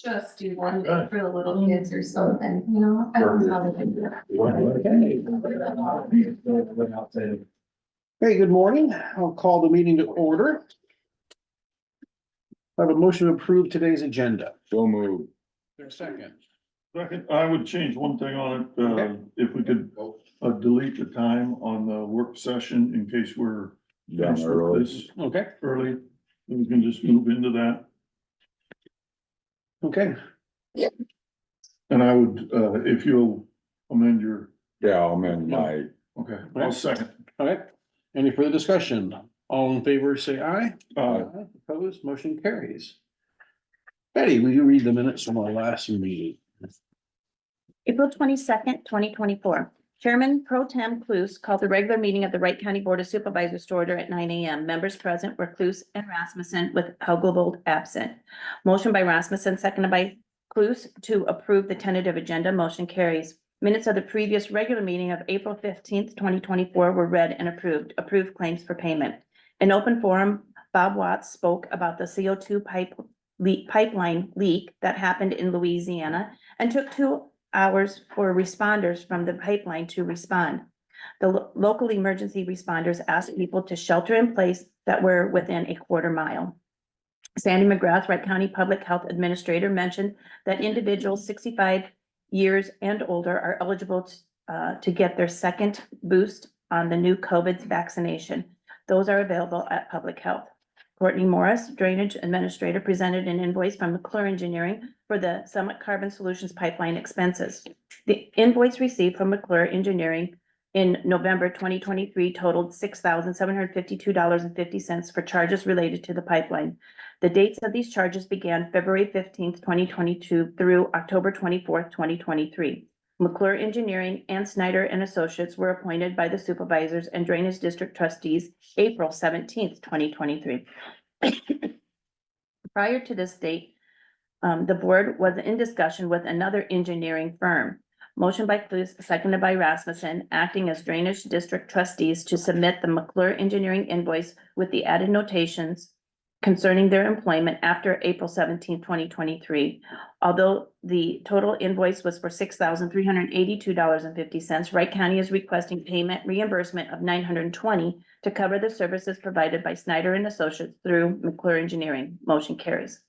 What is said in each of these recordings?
just do one for the little kids or something, you know? I don't know how to do that. Hey, good morning. I'll call the meeting to order. I have a motion to approve today's agenda. So moved. There's a second. Second, I would change one thing on it, Okay. if we could, delete the time on the work session in case we're Done finished with early. this Okay, early. We can just move into that, okay. and I would, if you'll amend your, Yeah, I'll amend my, okay, I'll second. All right. Any further discussion? All in favor, say aye. Uh, Opposed, motion carries. Betty, will you read the minutes from our last meeting? April 22nd, 2024. Chairman Pro Tem Cluse called the regular meeting of the Wright County Board of Supervisors to order at 9 a.m. Members present were Cluse and Rasmussen with Helgovold absent. Motion by Rasmussen, seconded by Cluse to approve the tentative agenda. Motion carries. Minutes of the previous regular meeting of April 15th, 2024 were read and approved. Approved claims for payment. In open forum, Bob Watts spoke about the CO2 pipeline leak that happened in Louisiana and took 2 hours for responders from the pipeline to respond. The local emergency responders asked people to shelter in place that were within a quarter mile. Sandy McGrath, Wright County Public Health Administrator, mentioned that individuals 65 years and older are eligible to get their second boost on the new COVID vaccination. Those are available at Public Health. Courtney Morris, Drainage Administrator, presented an invoice from McClure Engineering for the Summit Carbon Solutions pipeline expenses. The invoice received from McClure Engineering in November 2023 totaled $6,752.50 for charges related to the pipeline. The dates of these charges began February 15th, 2022 through October 24th, 2023. McClure Engineering and Snyder and Associates were appointed by the Supervisors and Drainage District Trustees April 17th, 2023. Prior to this date, the board was in discussion with another engineering firm. Motion by Cluse, seconded by Rasmussen, acting as Drainage District Trustees to submit the McClure Engineering invoice with the added notations concerning their employment after April 17th, 2023. Although the total invoice was for $6,382.50, Wright County is requesting payment reimbursement of $920 to cover the services provided by Snyder and Associates through McClure Engineering. Motion carries.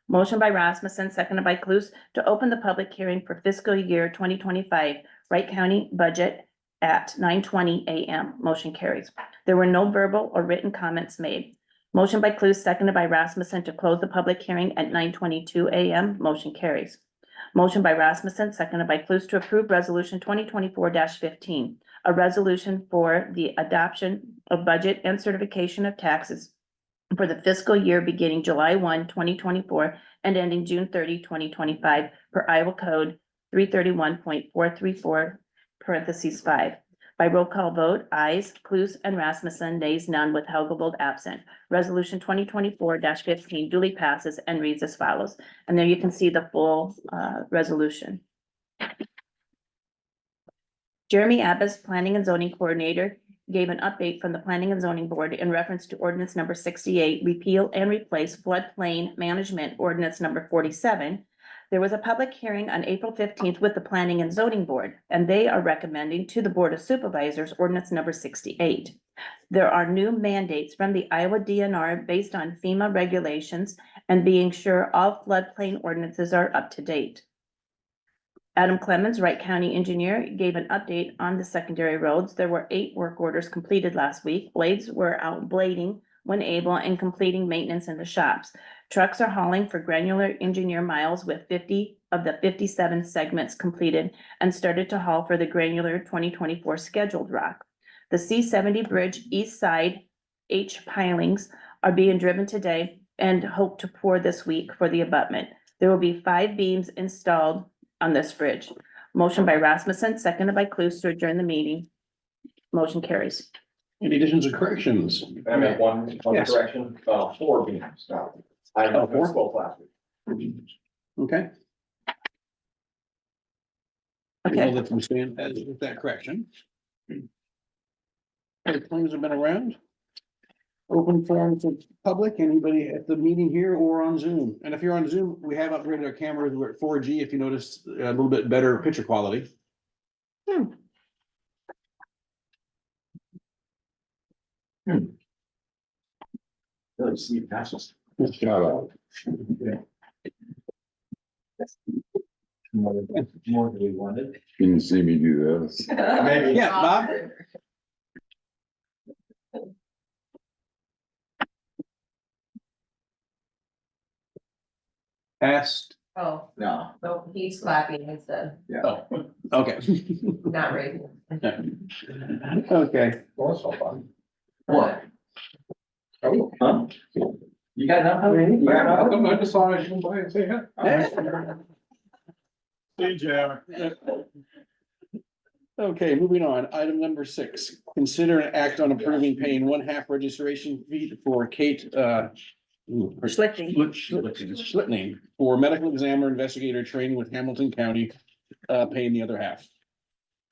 Motion by Rasmussen, seconded by Cluse, to open the public hearing for fiscal year 2025 Wright County budget at 9:20 a.m. Motion carries. There were no verbal or written comments made. Motion by Cluse, seconded by Rasmussen, to close the public hearing at 9:22 a.m. Motion carries. Motion by Rasmussen, seconded by Cluse, to approve resolution 2024-15, a resolution for the adoption of budget and certification of taxes for the fiscal year beginning July 1, 2024 and ending June 30, 2025 per Iowa Code 331.434 parentheses 5. By roll call vote, ayes, Cluse and Rasmussen, nays, none, with Helgovold absent. Resolution 2024-15 duly passes and reads as follows. And there you can see the full resolution. Jeremy Abbas, Planning and Zoning Coordinator, gave an update from the Planning and Zoning Board in reference to ordinance number 68, repeal and replace floodplain management ordinance number 47. There was a public hearing on April 15th with the Planning and Zoning Board, and they are recommending to the Board of Supervisors ordinance number 68. There are new mandates from the Iowa DNR based on FEMA regulations and being sure all floodplain ordinances are up to date. Adam Clemens, Wright County Engineer, gave an update on the secondary roads. There were 8 work orders completed last week. Blades were out blading when able and completing maintenance in the shops. Trucks are hauling for granular engineer miles with 50 of the 57 segments completed and started to haul for the granular 2024 scheduled rock. The C70 bridge east side H pilings are being driven today and hope to pour this week for the abutment. There will be 5 beams installed on this bridge. Motion by Rasmussen, seconded by Cluse to adjourn the meeting. Motion carries. Any additions or corrections? I mean, one Yes. correction, 4 beams now. I know, 4 spoke last week. Okay. Okay. We'll let them stand as with that correction. Any claims have been around? Open forum to public, anybody at the meeting here or on Zoom. And if you're on Zoom, we have upgraded our cameras. We're at 4G. If you notice a little bit better picture quality. Really, Steve passes. Shout out. More than we wanted. Didn't see me do this. Maybe. Yeah, Bob? Asked. Oh, No. no, he's clapping instead, Oh, okay. not raising. Okay. Well, that's all fun. What? Oh, huh? You got nothing? You got nothing? I just saw it come by and say, hi. Hey, JR. Okay, moving on. Item number 6, consider an act on approving paying 1/2 registration fee for Kate, Schlichting. Schlitting for medical examiner investigator training with Hamilton County, paying the other half.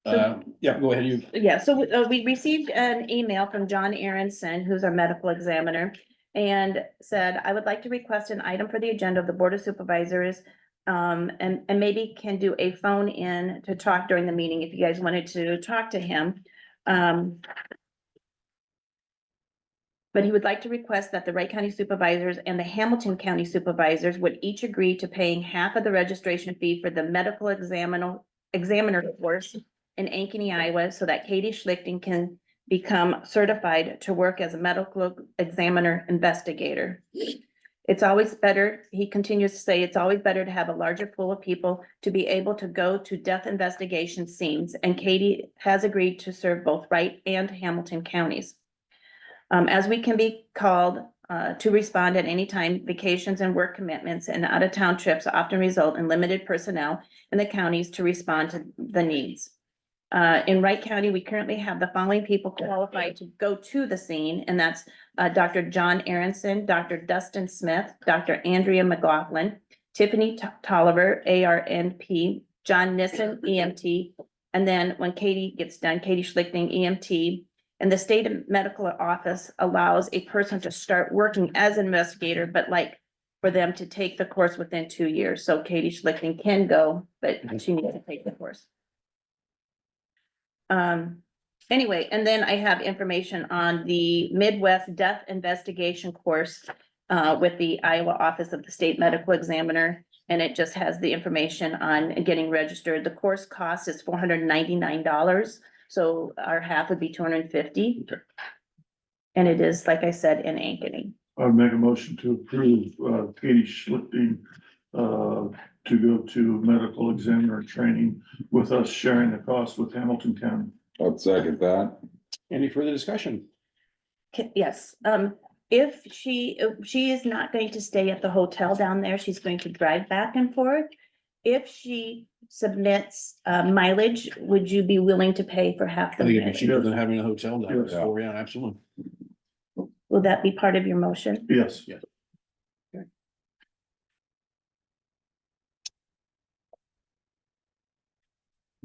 Yeah, go ahead, you. Yeah, so we received an email from John Aronson, who's our medical examiner, and said, I would like to request an item for the agenda of the Board of Supervisors. And maybe can do a phone in to talk during the meeting if you guys wanted to talk to him. But he would like to request that the Wright County Supervisors and the Hamilton County Supervisors would each agree to paying half of the registration fee for the medical examiner course in Ankeny, Iowa, so that Katie Schlichting can become certified to work as a medical examiner investigator. It's always better, he continues to say, it's always better to have a larger pool of people to be able to go to death investigation scenes, and Katie has agreed to serve both Wright and Hamilton counties. As we can be called to respond at any time, vacations and work commitments and out-of-town trips often result in limited personnel in the counties to respond to the needs. In Wright County, we currently have the following people qualified to go to the scene, and that's Dr. John Aronson, Dr. Dustin Smith, Dr. Andrea McLaughlin, Tiffany Tolliver, ARNP, John Nissen, EMT, and then when Katie gets done, Katie Schlichting, EMT. And the state medical office allows a person to start working as an investigator, but like for them to take the course within 2 years. So Katie Schlichting can go, but she needs to take the course. Anyway, and then I have information on the Midwest Death Investigation course with the Iowa Office of the State Medical Examiner. And it just has the information on getting registered. The course cost is $499. So our half would be $250. Okay. And it is, like I said, in Ankeny. I'd make a motion to approve, Katie Schlichting, to go to medical examiner training with us sharing the cost with Hamilton County. I'd second that. Any further discussion? Yes, if she is not going to stay at the hotel down there, she's going to drive back and forth. If she submits mileage, would you be willing to pay for half I the think it'd be mileage? cheaper than having a hotel down Yes. there. Yeah, absolutely. Will that be part of your motion? Yes.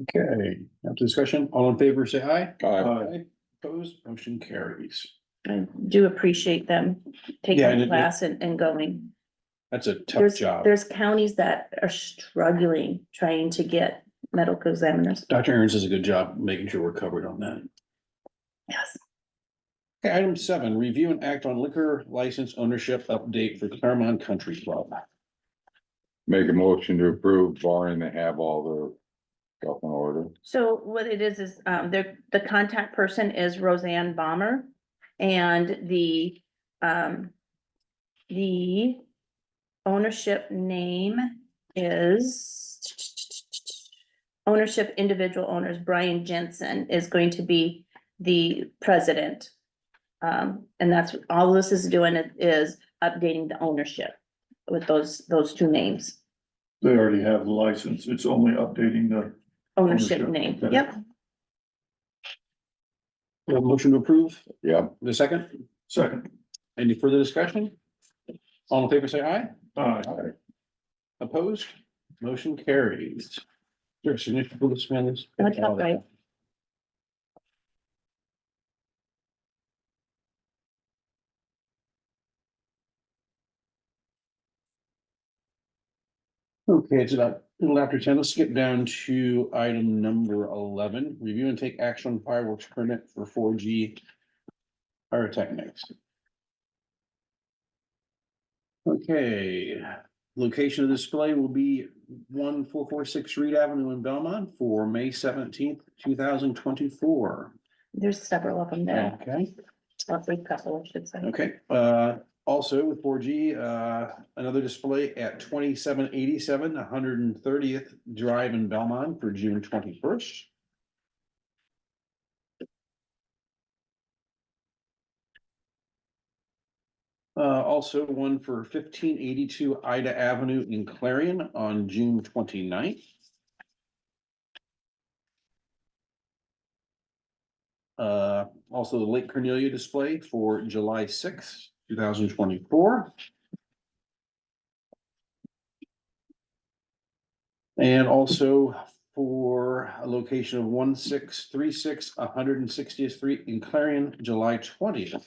Okay, after discussion, all in favor, say aye. Aye. Opposed, motion carries. I do appreciate them taking Yeah, and the it- class and going. That's a tough job. There's counties that are struggling trying to get medical examiners. Dr. Aaron's does a good job making sure we're covered on that. Yes. Okay, item 7, review and act on liquor license ownership update for Claremont Country Club. Make a motion to approve barring they have all the stuff in order. So what it is the contact person is Roseanne Bomber. And the ownership name is ownership individual owners, Brian Jensen is going to be the president. And that's all this is doing is updating the ownership with those two names, They already have the license. It's only updating the, ownership Ownership, name. okay. Yep. We have a motion to approve, Yep. the second, second. any further discussion? All in favor, say aye. Aye. Opposed, motion carries. Sure, significant for this man is. That's not right. Okay, it's about a little after 10. Let's skip down to item number 11. Review and take action on fireworks permit for 4G pyrotechnics. Okay, location of display will be 1446 Reed Avenue in Belmont for May 17th, 2024. There's several of them there. Okay. Well, a couple, I should say. Okay, also with 4G, another display at 2787 130th Drive in Belmont for June 21st. Also one for 1582 Ida Avenue in Clarion on June 29th. Also the Lake Cornelia display for July 6th, 2024. And also for a location of 1636 160th Street in Clarion, July 20th.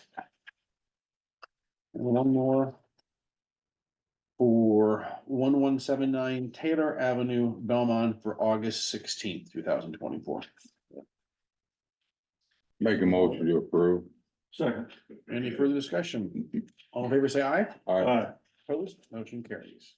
And one more for 1179 Taylor Avenue, Belmont for August 16th, 2024. Make a motion to approve. Second. Any further discussion? All in favor, say aye. Aye. Aye. Opposed, motion carries.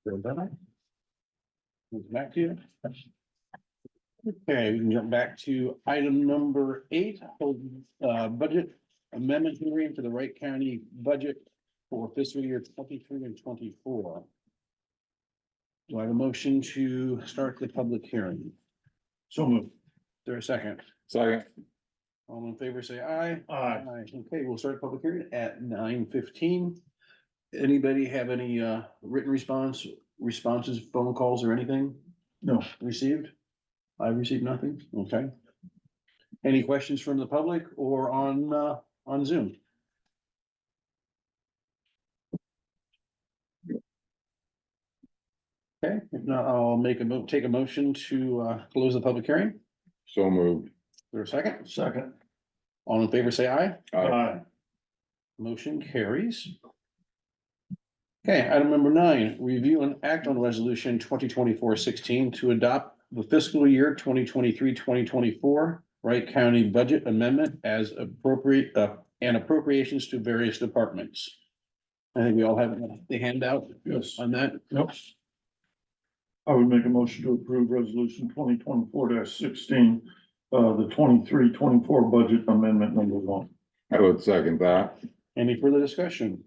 Feel better? Move back to you. Okay, we can jump back to item number 8, budget amendment hearing for the Wright County budget for fiscal year 23 and 24. Do I have a motion to start the public hearing? So moved. Is there a second? Second. All in favor, say aye. Aye. Okay, we'll start public hearing at 9:15. Anybody have any written responses, phone calls or anything No. received? I received nothing, okay. Any questions from the public or on Zoom? Okay, if not, I'll take a motion to close the public hearing. So moved. Is there a second? Second. All in favor, say aye. Aye. Motion carries. Okay, item number 9, review and act on resolution 2024-16 to adopt the fiscal year 2023-2024 Wright County budget amendment as appropriate, and appropriations to various departments. I think we all have the handout Yes. on that. Yep. I would make a motion to approve resolution 2024-16, the 23-24 budget amendment number 1. I would second that. Any further discussion?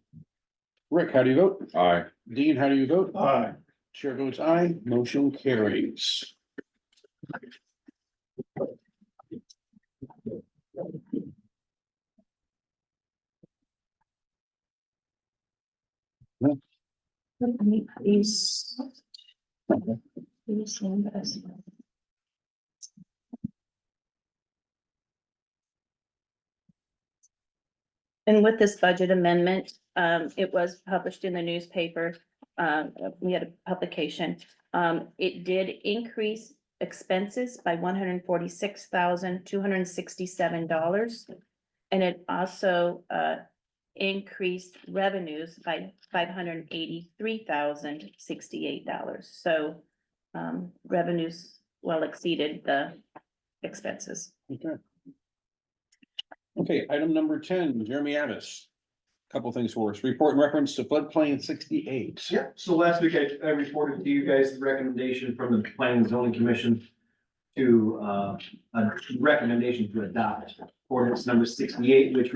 Rick, how do you vote? Aye. Dean, how do you vote? Aye. Chair votes aye, motion carries. These. These numbers. And with this budget amendment, it was published in the newspaper. We had a publication. It did increase expenses by $146,267. And it also, increased revenues by $583,068. So, revenues well exceeded the expenses. Okay. Okay, item number 10, Jeremy Addis. Couple things for us. Report in reference to floodplain 68. Yeah, so last week I reported to you guys the recommendation from the Planning and Zoning Commission to, a recommendation to adopt ordinance number 68, which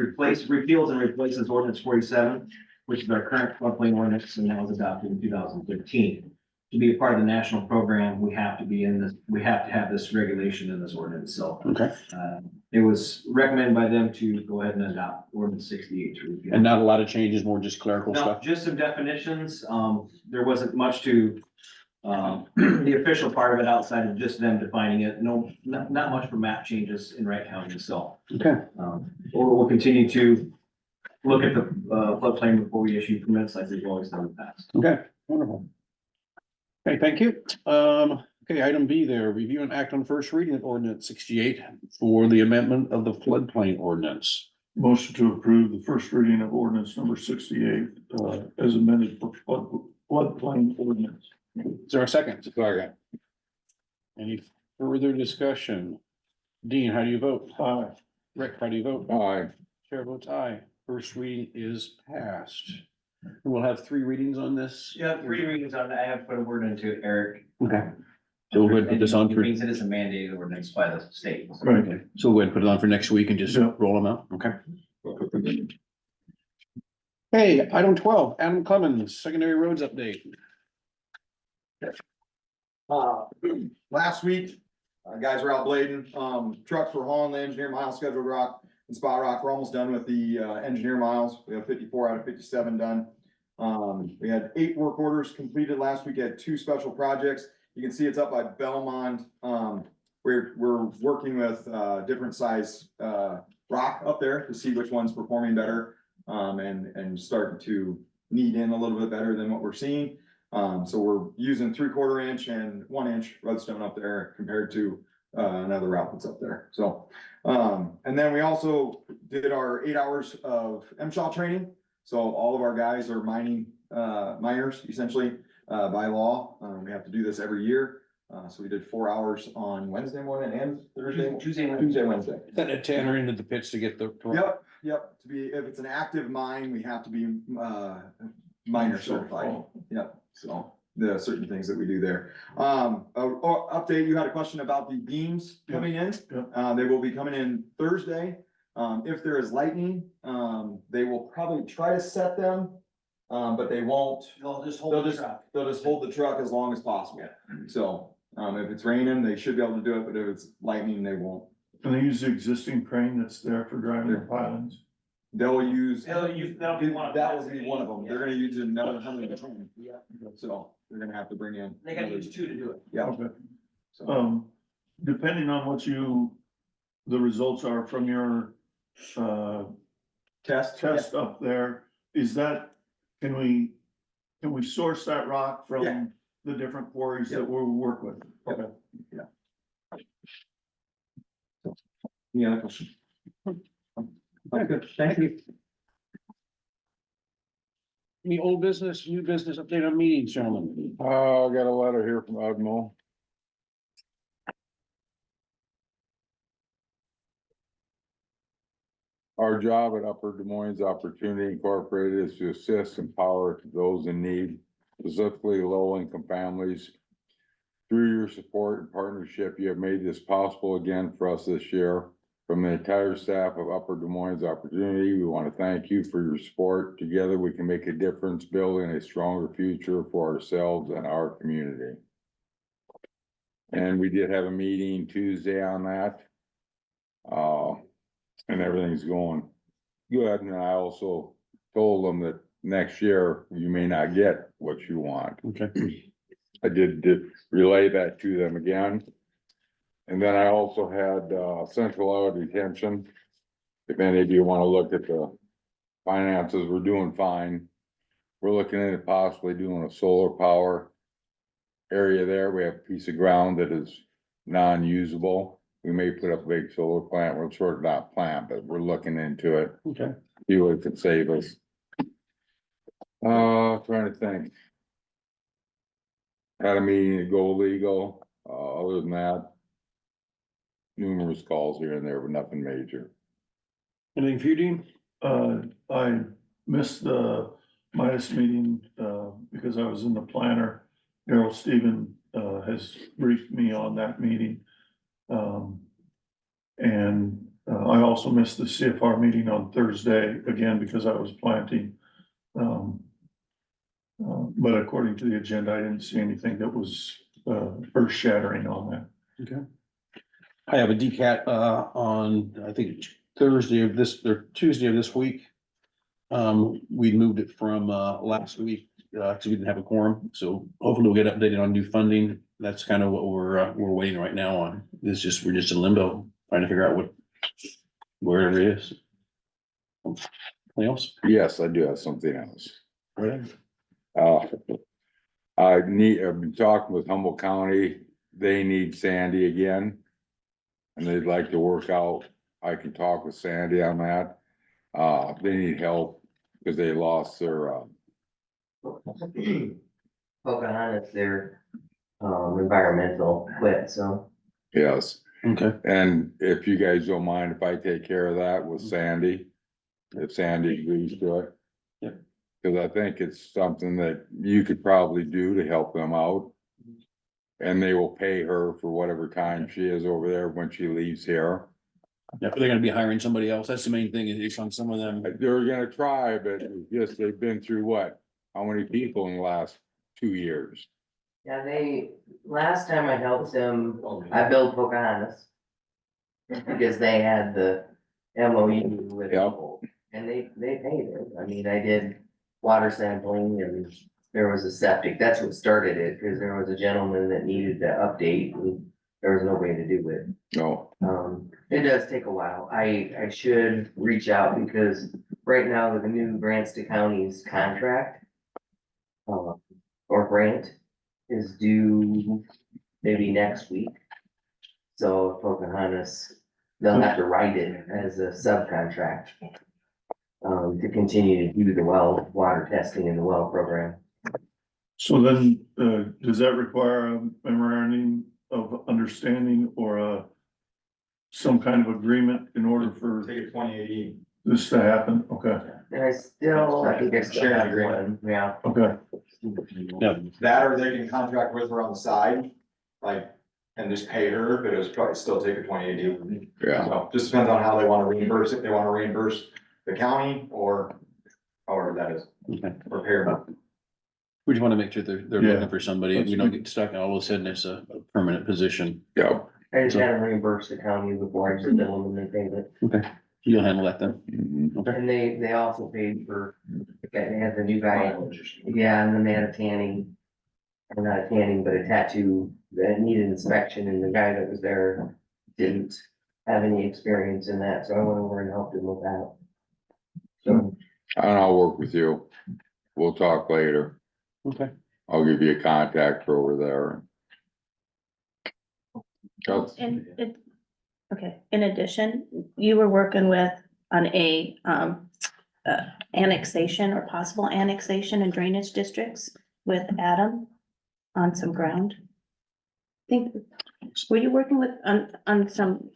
repeals and replaces ordinance 47, which is our current floodplain ordinance, and that was adopted in 2013. To be a part of the national program, we have to be in this, we have to have this regulation in this ordinance, so. Okay, It was recommended by them to go ahead and adopt ordinance 68 to repeal. and not a lot of changes, more just clerical No, stuff? just some definitions. There wasn't much to, the official part of it outside of just them defining it. No, not much for map changes in Wright County, so. Okay, We'll continue to look at the floodplain before we issue permits like we've always done in the past. okay, wonderful. Okay, thank you. Okay, item B there, review and act on first reading of ordinance 68 for the amendment of the floodplain ordinance. Motion to approve the first reading of ordinance number 68, as amended for floodplain ordinance. Is there a second? Second. Any further discussion? Dean, how do you vote? Aye. Rick, how do you vote? Aye. Chair votes aye. First reading is passed. We'll have 3 readings on this. Yeah, 3 readings on that. I have put a word into Eric. Okay. So we'll put this on It for, means it is a mandated ordinance by the state. Right. okay, so we'll go ahead and put it on for next week and just Yeah. roll them out, okay? Hey, item 12, Adam Clemens, secondary roads update. Last week, guys were out blading, trucks were hauling the engineer mile scheduled rock and spot rock. We're almost done with the, engineer miles. We have 54 out of 57 done. We had 8 work orders completed last week, had 2 special projects. You can see it's up by Belmont. We're working with, different size, rock up there to see which one's performing better. And starting to knead in a little bit better than what we're seeing. So we're using 3/4 inch and 1 inch redstone up there compared to another route that's up there. So, and then we also did our 8 hours of MSHA training. So all of our guys are miners essentially, by law. We have to do this every year. So we did 4 hours on Wednesday morning and Thursday. Tuesday, Wednesday. Then at 10 or into the pits to get the. Yep, to be, if it's an active mine, we have to be, miner certified. Yep, so the certain things that we do there. Update, you had a question about the beams coming in. Yep. They will be coming in Thursday. If there is lightning, they will probably try to set them, but they won't. They'll just They'll just hold the truck as long as possible. So, if it's raining, they should be able to do it, but if it's lightning, they won't. And they use the existing crane that's there for driving the pilings. They'll use. That'll be one of them. That will be one of them. They're gonna use another 120. So they're gonna have to bring in. They gotta use 2 to do it. Yeah. Okay. So, Depending on what the results are from your, test. test up there, is that, can we source that rock Yeah. from the different quarries that we'll work with? Yep. Okay. Any other question? Good, thank you. Any old business, new business update on meetings, gentlemen? I got a letter here from Udmo. Our job at Upper Des Moines Opportunity Incorporated is to assist and empower those in need, specifically low-income families. Through your support and partnership, you have made this possible again for us this year. From the entire staff of Upper Des Moines Opportunity, we want to thank you for your support. Together, we can make a difference, building a stronger future for ourselves and our community. And we did have a meeting Tuesday on that. And everything's going good. And I also told them that next year you may not get what you want. Okay. I did relay that to them again. And then I also had central audit detention. If any of you want to look at the finances, we're doing fine. We're looking into possibly doing a solar power area there. We have a piece of ground that is non-usable. We may put up a big solar plant. We're sort of not plant, but we're looking into it. Okay. See what it could save us. Trying to think. Had a meeting to go legal. Other than that, numerous calls here and there, but nothing major. Anything for you, Dean? I missed the Midas meeting, because I was in the planner. Daryl Stephen, has briefed me on that meeting. And I also missed the CFR meeting on Thursday, again, because I was planting. But according to the agenda, I didn't see anything that was earth shattering on that. Okay. I have a DCAT on, I think Thursday of this, or Tuesday of this week. We moved it from last week, because we didn't have a quorum, so hopefully we'll get updated on new funding. That's kind of what we're waiting right now on. We're just in limbo, trying to figure out where it is. Anything else? Yes, I do have something else. Right. I've been talking with Humboldt County, they need Sandy again. And they'd like to work out, I can talk with Sandy on that. They need help because they lost their, Pocahontas, their environmental quit, so. yes. Okay, And if you guys don't mind if I take care of that with Sandy, if Sandy agrees to it. Yep. Cause I think it's something that you could probably do to help them out. And they will pay her for whatever time she is over there when she leaves here. yeah, they're gonna be hiring somebody else. That's the main thing, is on some of them. They're gonna try, but it's just, they've been through what? How many people in the last 2 years? Yeah, last time I helped them, I built Pocahontas. Because they had the MOU with Yep. people, and they paid it. I mean, I did water sampling and there was a septic, that's what started it, because there was a gentleman that needed to update and there was no way to do it. No, It does take a while. I should reach out because right now with the new grants to counties contract. Or grant is due maybe next week. So Pocahontas, they'll have to write it as a subcontract. To continue to do the well water testing in the well program. So then, does that require a memorandum of understanding or some kind of agreement in order for Take a 2080. this to happen? Okay, And I think I still Sharing have agreement. one, yeah. okay. Yeah, That or they can contract with her on the side, like, and just pay her, but it was probably still take a 2080. yeah, So just depends on how they wanna reimburse, if they wanna reimburse the county or however that is, okay. or pay her. We just wanna make sure they're Yeah. looking for somebody. We don't get stuck and all of a sudden it's a permanent position. yeah. I just gotta reimburse the county before I just bill them and they pay it. Okay, you'll handle that then. Mhm. Okay, And they also paid for, they had the new guy, yeah, and then they had a tanning. Or not a tanning, but a tattoo that needed inspection and the guy that was there didn't have any experience in that, so I went over and helped him with that. So, And I'll work with you. We'll talk later. okay. I'll give you a contact for over there. That's- Okay, in addition, you were working on a annexation or possible annexation in drainage districts with Adam on some ground. Were you working on some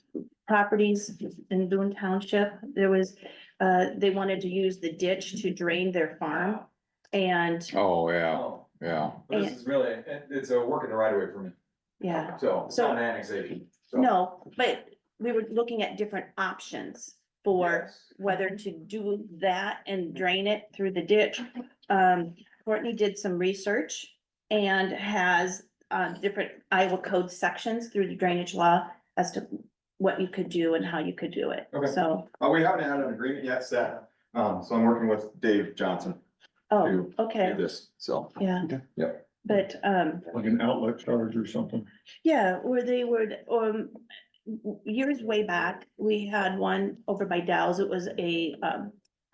properties in Boone Township? There was, they wanted to use the ditch to drain their farm and, Oh, yeah, yeah. This is really, it's a work in the right of way for me, yeah. so it's not an annexation. So- No, but we were looking at different options for Yes. whether to do that and drain it through the ditch. Courtney did some research and has different Iowa code sections through the drainage law as to what you could do and how you could do it. Okay. So, We haven't had an agreement yet set, so I'm working with Dave Johnson oh, to okay, do this, so. yeah. Okay. Yep. But, Like an outlet charge or something. yeah, where they would, years way back, we had one over by Dow's. It was a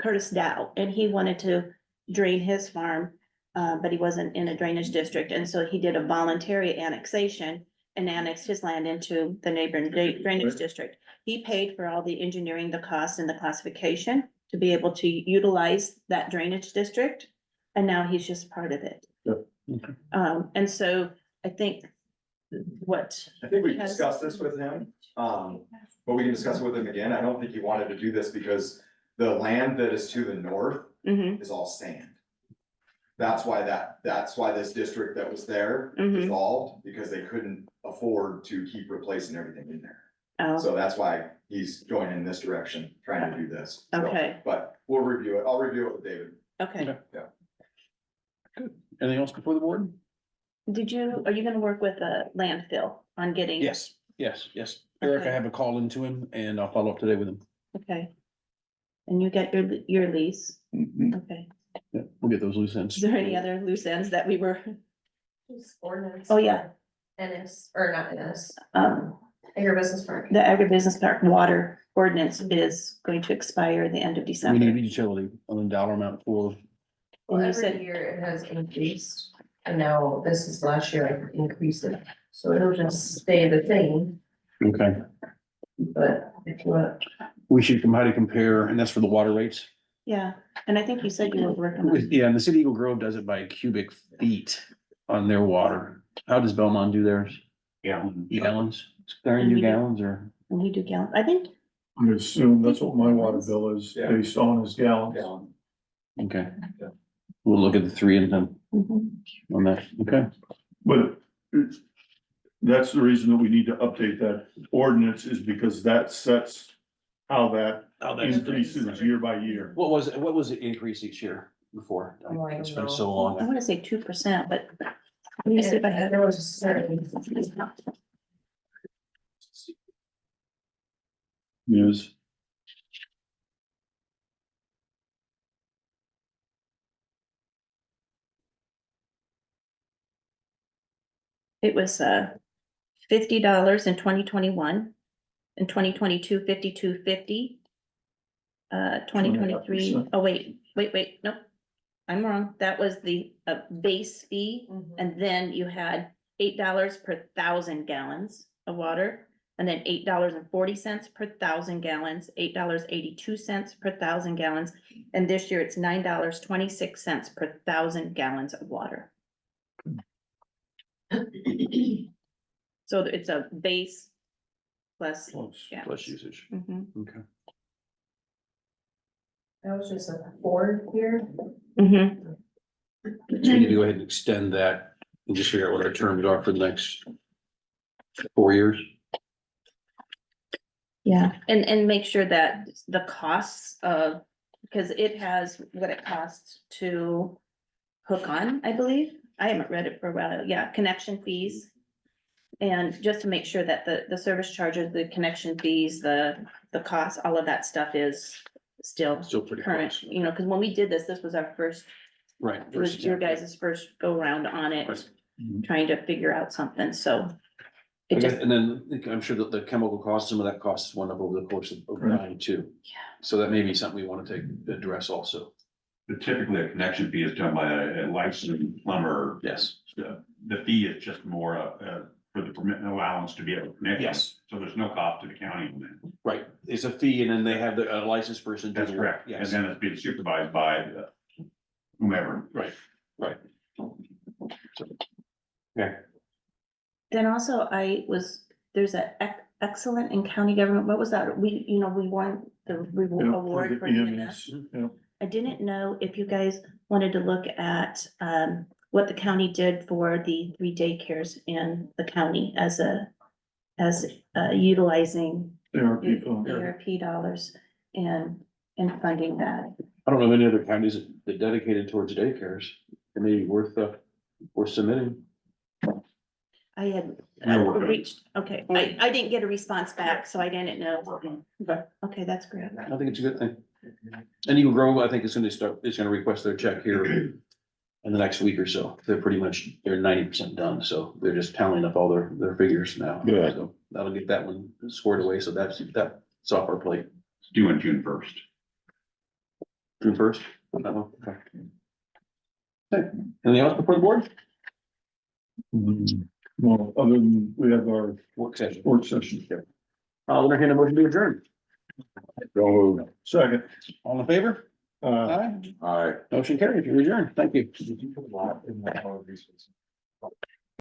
Curtis Dow, and he wanted to drain his farm, but he wasn't in a drainage district, and so he did a voluntary annexation and annexed his land into the neighboring drainage district. He paid for all the engineering, the cost and the classification to be able to utilize that drainage district, and now he's just part of it. Yep. Okay. And so I think I think we discussed this with him, but we can discuss it with him again. I don't think he wanted to do this because the land that is to the north Mhm. is all sand. That's why this district that was there Mhm. dissolved, because they couldn't afford to keep replacing everything in there. Oh, So that's why he's going in this direction, trying to do this. So, okay, but we'll review it. I'll review it with David. okay. Anything else before the board? Are you gonna work with a landfill on getting? Yes. Eric, I Okay. have a call into him and I'll follow up today with him. Okay. And you get your lease, okay. Yeah, we'll get those loose ends. Is there any other loose ends that we were, Just ordinance. Oh, yeah. NS, or not NS, um, agribusiness park. the agribusiness park water ordinance is going to expire the end of We December. need a utility on the dollar amount for, Well, And you every said- year it has increased, and now this is last year I increased it, so it'll just stay the same, okay, but if you want. we should come how to compare, and that's for the water rates. Yeah, and I think you said you were working on, Yeah, and the city of Eagle Grove does it by cubic feet on their water. How does Belmont do theirs? Gallons? Karen, you gallons or? when you do gallon, I think, I assume that's what my water bill is Yeah. based on is gallons. Okay. We'll look at the three and then mhm, on that, okay? But that's the reason that we need to update that ordinance is because that sets how that increases year by year. What was the increase each year before? Oh, I It's don't been know. so I long. wanna say 2%, but let me see if I have. There was a certain. News. It was $50 in 2021. In 2022, $52.50. 2023, 2.5%. oh, wait, nope. I'm wrong. That was the base fee. And then you had $8 per 1,000 gallons of water. And then $8.40 per 1,000 gallons, $8.82 per 1,000 gallons. And this year it's $9.26 per 1,000 gallons of water. So it's a base plus. Yeah. Plus usage. Mhm. Okay. That was just a 4 year. Mhm. So we need to go ahead and extend that and just figure out what our terms are for the next 4 years. Yeah, and make sure that the costs of, because it has what it costs to hook on, I believe. I haven't read it for a while. Yeah, connection fees. And just to make sure that the service charges, the connection fees, the cost, all of that stuff is still Still pretty current, close. you know, because when we did this was our first, Right. it was your guys' first go around on it, trying to figure out something, so. It Okay, just, and then I'm sure that the chemical cost, some of that costs went up over the course of Right. time too. Yeah. So that may be something we want to address also. But typically, a connection fee is done by a licensed plumber. Yes. The fee is just more, for the permit and allowance to be able to connect. Yes. So there's no cost to the county on that. Right, it's a fee and then they have the licensed person. do That's the work. correct. And Yes, then it's being supervised by whomever. right. then also there's a excellent in county government, what was that? We won the Yeah, award for the EMS. Yeah. I didn't know if you guys wanted to look at what the county did for the 3 daycares in the county as utilizing ARP the fund. ARP dollars and funding that. I don't know of any other counties that dedicated towards daycares. It may be worth submitting. I had We're working on it. reached, okay, I didn't get a response back, so I didn't know. Okay. Okay, that's great. I think it's a good thing. And Eagle Grove, I think it's gonna request their check here in the next week or so. They're 90% done, so they're just tallying up all their figures now. Good. So that'll get that one squared away, so that's off our plate. It's due on June 1st. June 1st. Okay. Okay. Anything else before the board? Well, other than we have our Work session. work session. I'll entertain a motion to adjourn. Don't move. Second, All in favor? Aye. All right. Motion carried. You adjourn. Thank you.